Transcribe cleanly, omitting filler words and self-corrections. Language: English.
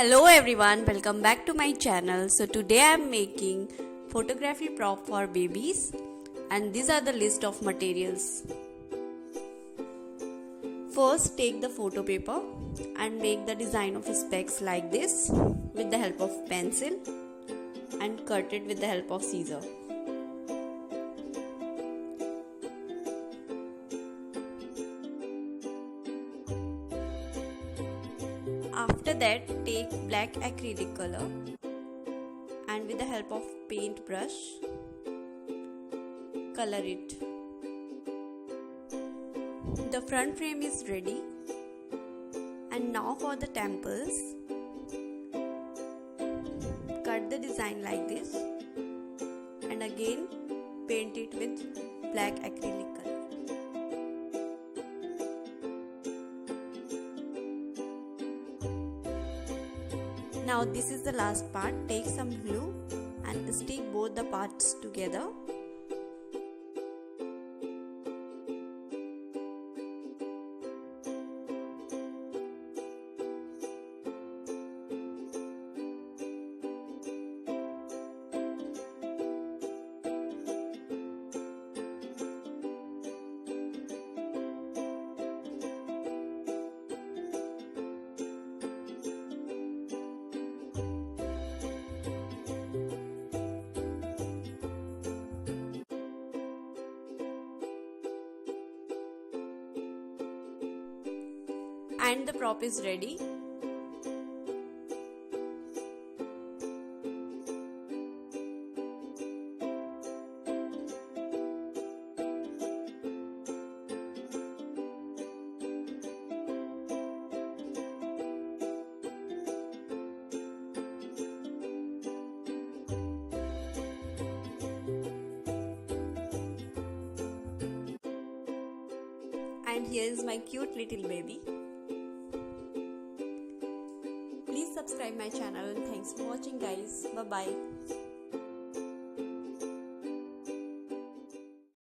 Hello everyone, welcome back to my channel. So today I am making photography prop for babies and these are the list of materials. First take the photo paper and make the design of specs like this with the help of pencil and cut it with the help of scissor. After that, take black acrylic color and with the help of paint brush, color it. The front frame is ready and now for the temples, cut the design like this and again paint it with black acrylic color. Now this is the last part. Take some glue and stick both the parts together. And the prop is ready. And here is my cute little baby. Please subscribe my channel and thanks for watching guys. Bye bye.